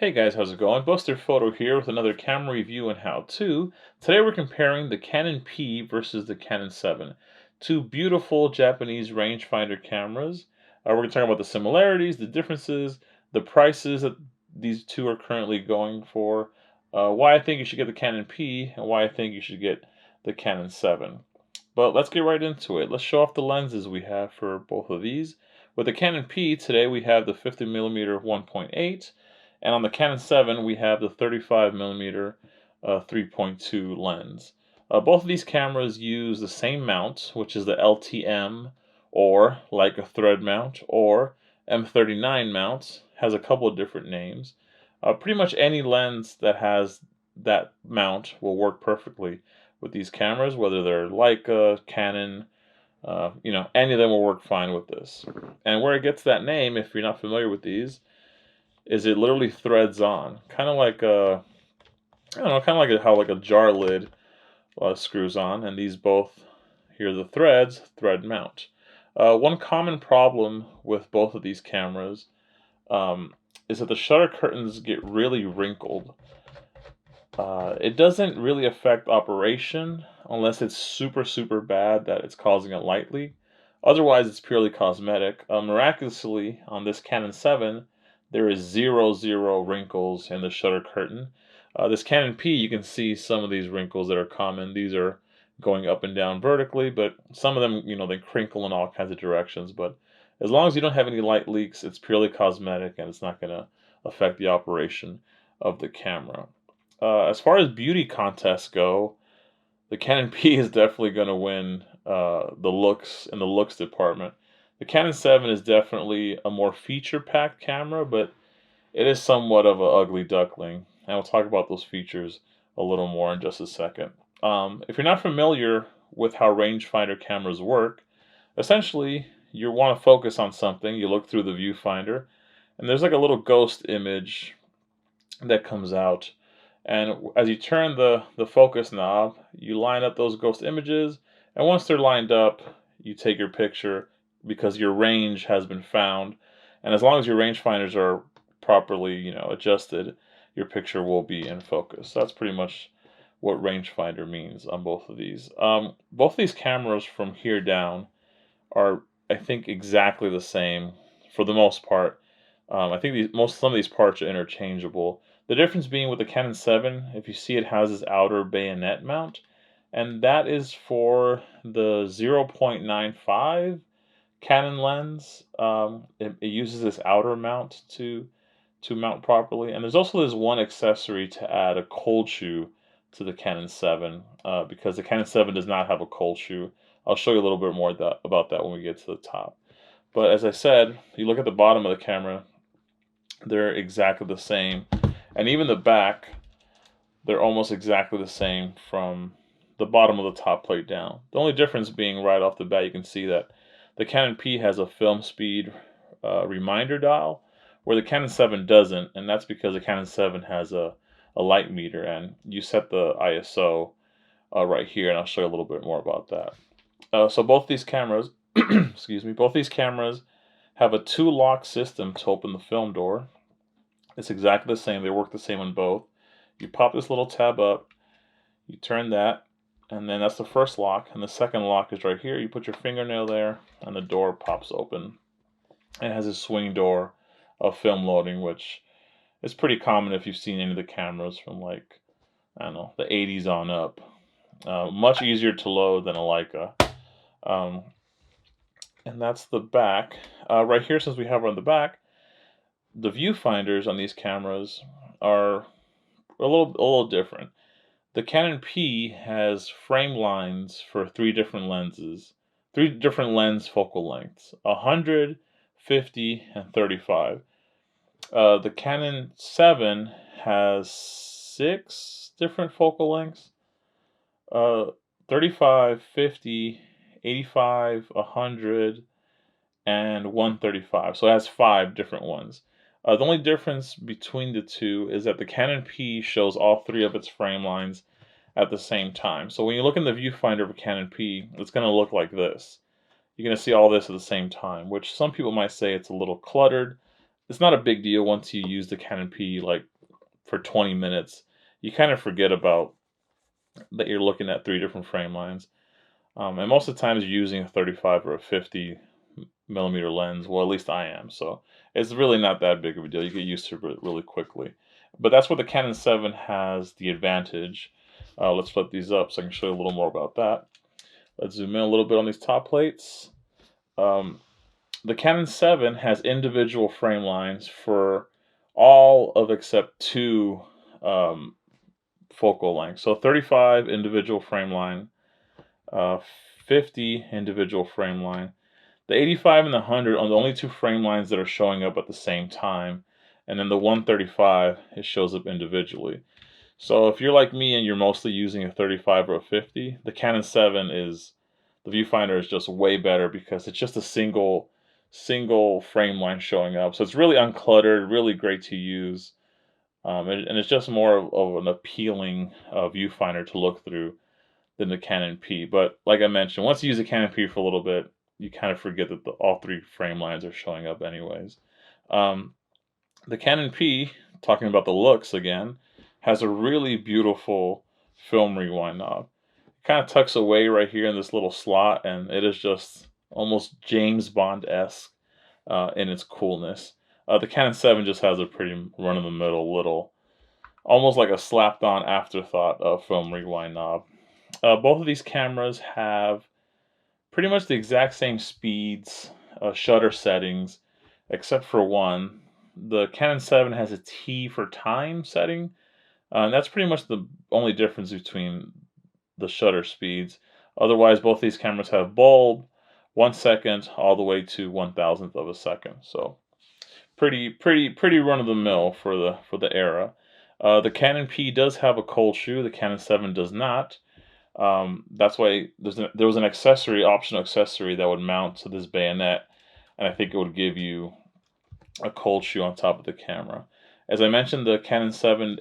Hey guys, how's it going? Buster Photo here with another camera review and how-to. Today we're comparing the Canon P versus the Canon 7. Two beautiful Japanese rangefinder cameras. We're going to talk about the similarities, the differences, the prices that these two are currently going for, why I think you should get the Canon P, and why I think you should get the Canon 7. But let's get right into it. Let's show off the lenses we have for both of these. With the Canon P, today we have the 50mm 1.8. And on the Canon 7, we have the 35mm 3.2 lens. Both of these cameras use the same mount, which is the LTM, or Leica thread mount, or M39 mount. Has a couple of different names. Pretty much any lens that has that mount will work perfectly with these cameras, whether they're Leica, Canon, any of them will work fine with this. And where it gets that name, if you're not familiar with these, is it literally threads on, kind of like I don't know, kind of like how a jar lid screws on, and these both here the threads thread mount. One common problem with both of these cameras is that the shutter curtains get really wrinkled. It doesn't really affect operation unless it's super bad that it's causing a light leak. Otherwise, it's purely cosmetic. Miraculously, on this Canon 7, there is zero wrinkles in the shutter curtain. This Canon P, you can see some of these wrinkles that are common. These are going up and down vertically, but some of them, they crinkle in all kinds of directions. But as long as you don't have any light leaks, it's purely cosmetic and it's not going to affect the operation of the camera. As far as beauty contests go, the Canon P is definitely going to win the looks in the looks department. The Canon 7 is definitely a more feature-packed camera, but it is somewhat of an ugly duckling. And we'll talk about those features a little more in just a second. If you're not familiar with how rangefinder cameras work, essentially you want to focus on something, you look through the viewfinder, and there's like a little ghost image that comes out. And as you turn the focus knob, you line up those ghost images, and once they're lined up, you take your picture because your range has been found. And as long as your rangefinders are properly, adjusted, your picture will be in focus. So that's pretty much what rangefinder means on both of these. Both of these cameras from here down are, I think, exactly the same for the most part. I think some of these parts are interchangeable. The difference being with the Canon 7, if you see it has this outer bayonet mount, and that is for the 0.95 Canon lens. It uses this outer mount to mount properly. And there's also this one accessory to add a cold shoe to the Canon 7 because the Canon 7 does not have a cold shoe. I'll show you a little bit more about that when we get to the top. But as I said, you look at the bottom of the camera, they're exactly the same. And even the back, they're almost exactly the same from the bottom of the top plate down. The only difference being right off the bat, you can see that the Canon P has a film speed reminder dial, where the Canon 7 doesn't, and that's because the Canon 7 has a light meter, and you set the ISO right here, and I'll show you a little bit more about that. So both these cameras, excuse me, both these cameras have a 2-lock system to open the film door. It's exactly the same. They work the same on both. You pop this little tab up, you turn that, and then that's the first lock. And the second lock is right here. You put your fingernail there, and the door pops open. And it has a swing door of film loading, which is pretty common if you've seen any of the cameras from the 80s on up. Much easier to load than a Leica. And that's the back. Right here, since we have it on the back, the viewfinders on these cameras are a little different. The Canon P has frame lines for 3 different lenses, 3 different lens focal lengths: 100, 50, and 35. The Canon 7 has 6 different focal lengths: 35, 50, 85, 100, and 135. So it has 5 different ones. The only difference between the two is that the Canon P shows all 3 of its frame lines at the same time. So when you look in the viewfinder of a Canon P, it's going to look like this. You're going to see all this at the same time, which some people might say it's a little cluttered. It's not a big deal once you use the Canon P like for 20 minutes, you kind of forget about that you're looking at 3 different frame lines. And most of the times you're using a 35 or a 50 millimeter lens. Well, at least I am. So it's really not that big of a deal. You get used to it really quickly. But that's where the Canon 7 has the advantage. Let's flip these up so I can show you a little more about that. Let's zoom in a little bit on these top plates. The Canon 7 has individual frame lines for all of except 2 focal lengths. So 35 individual frame line, 50 individual frame line. The 85 and the 100 are the only 2 frame lines that are showing up at the same time, and then the 135, it shows up individually. So if you're like me and you're mostly using a 35 or a 50, the Canon 7 the viewfinder is just way better because it's just a single frame line showing up. So it's really uncluttered, really great to use, and it's just more of an appealing viewfinder to look through than the Canon P. But like I mentioned, once you use the Canon P for a little bit, you kind of forget that all 3 frame lines are showing up anyways. The Canon P, talking about the looks again, has a really beautiful film rewind knob. It kind of tucks away right here in this little slot, and it is just almost James Bond-esque in its coolness. The Canon 7 just has a pretty run-of-the-middle little, almost like a slapped-on afterthought film rewind knob. Both of these cameras have pretty much the exact same speeds, shutter settings, except for one. The Canon 7 has a T for time setting, and that's pretty much the only difference between the shutter speeds. Otherwise, both these cameras have bulb, 1 second, all the way to 1,000th of a second. So pretty run of the mill for the era. The Canon P does have a cold shoe. The Canon 7 does not. That's why there was an optional accessory that would mount to this bayonet, and I think it would give you a cold shoe on top of the camera. As I mentioned, the Canon 7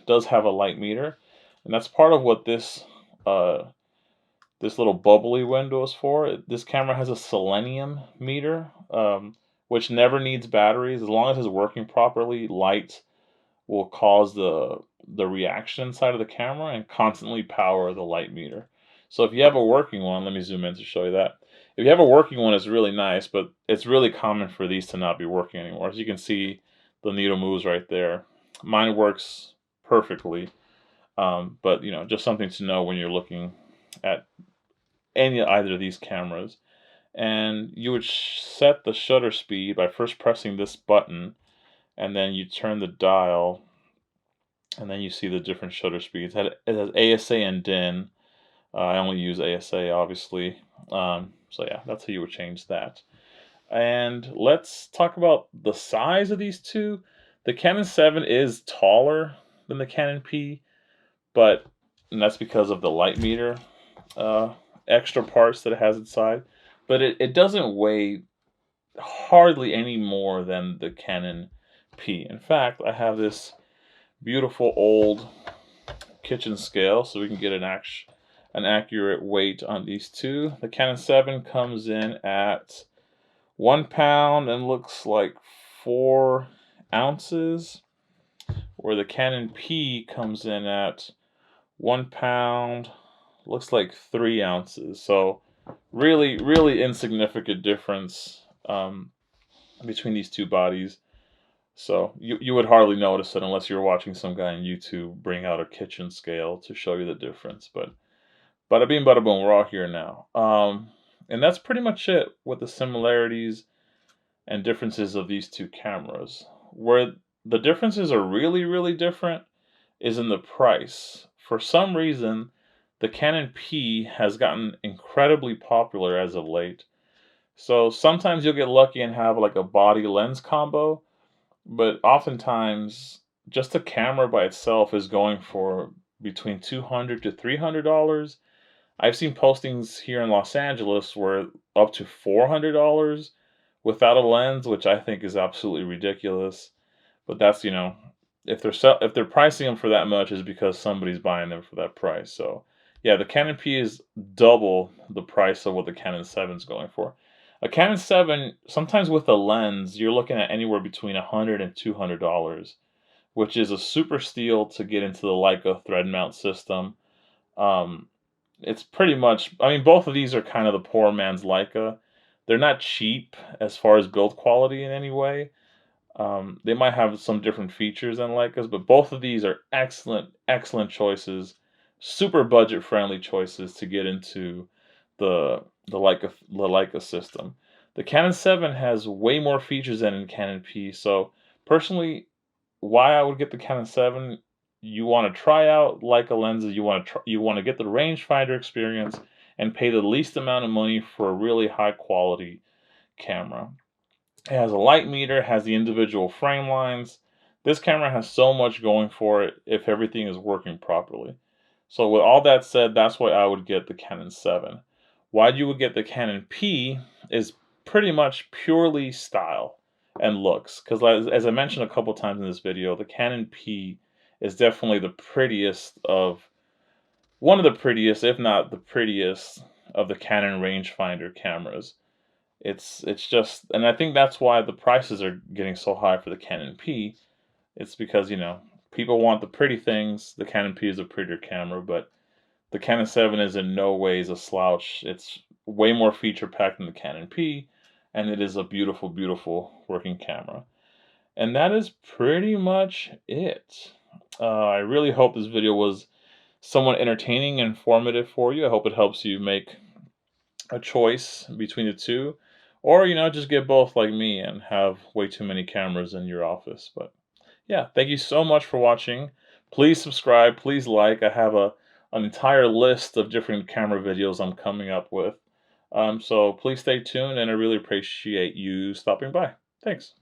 does have a light meter, and that's part of what this little bubbly window is for. This camera has a selenium meter, which never needs batteries. As long as it's working properly, light will cause the reaction inside of the camera and constantly power the light meter. So if you have a working one, let me zoom in to show you that. If you have a working one, it's really nice, but it's really common for these to not be working anymore. As you can see, the needle moves right there. Mine works perfectly, but just something to know when you're looking at either of these cameras. And you would set the shutter speed by first pressing this button, and then you turn the dial, and then you see the different shutter speeds. It has ASA and DIN. I only use ASA, obviously. So yeah, that's how you would change that. And let's talk about the size of these two. The Canon 7 is taller than the Canon P, and that's because of the light meter extra parts that it has inside. But it doesn't weigh hardly any more than the Canon P. In fact, I have this beautiful old kitchen scale so we can get an accurate weight on these two. The Canon 7 comes in at 1 pound and looks like 4 ounces, where the Canon P comes in at 1 pound, looks like 3 ounces. So really insignificant difference between these two bodies. So you would hardly notice it unless you're watching some guy on YouTube bring out a kitchen scale to show you the difference. But bada bing, bada boom, we're all here now. And that's pretty much it with the similarities and differences of these two cameras. Where the differences are really different is in the price. For some reason, the Canon P has gotten incredibly popular as of late. So sometimes you'll get lucky and have like a body lens combo, but oftentimes just the camera by itself is going for between $200 to $300. I've seen postings here in Los Angeles where up to $400 without a lens, which I think is absolutely ridiculous. But that's, if they're pricing them for that much, is because somebody's buying them for that price. So yeah, the Canon P is double the price of what the Canon 7 is going for. A Canon 7, sometimes with a lens, you're looking at anywhere between $100 and $200. which is a super steal to get into the Leica thread mount system. Um, it's pretty much, I mean, both of these are kind of the poor man's Leica. They're not cheap as far as build quality in any way. They might have some different features than Leicas, but both of these are excellent, excellent choices, super budget friendly choices to get into the Leica system. The Canon 7 has way more features than in Canon P, so personally, why I would get the Canon 7, you want to try out Leica lenses, you want to get the rangefinder experience and pay the least amount of money for a really high quality camera. It has a light meter, has the individual frame lines. This camera has so much going for it if everything is working properly. So with all that said, that's why I would get the Canon 7. Why you would get the Canon P is pretty much purely style and looks. Because as I mentioned a couple times in this video, the Canon P is definitely one of the prettiest, if not the prettiest, of the Canon rangefinder cameras. It's just, and I think that's why the prices are getting so high for the Canon P. It's because, people want the pretty things. The Canon P is a prettier camera, but the Canon 7 is in no ways a slouch. It's way more feature packed than the Canon P, and it is a beautiful, beautiful working camera. And that is pretty much it. I really hope this video was somewhat entertaining and informative for you. I hope it helps you make a choice between the two, or just get both like me and have way too many cameras in your office. But yeah, thank you so much for watching. Please subscribe, please like. I have an entire list of different camera videos I'm coming up with. So please stay tuned, and I really appreciate you stopping by. Thanks.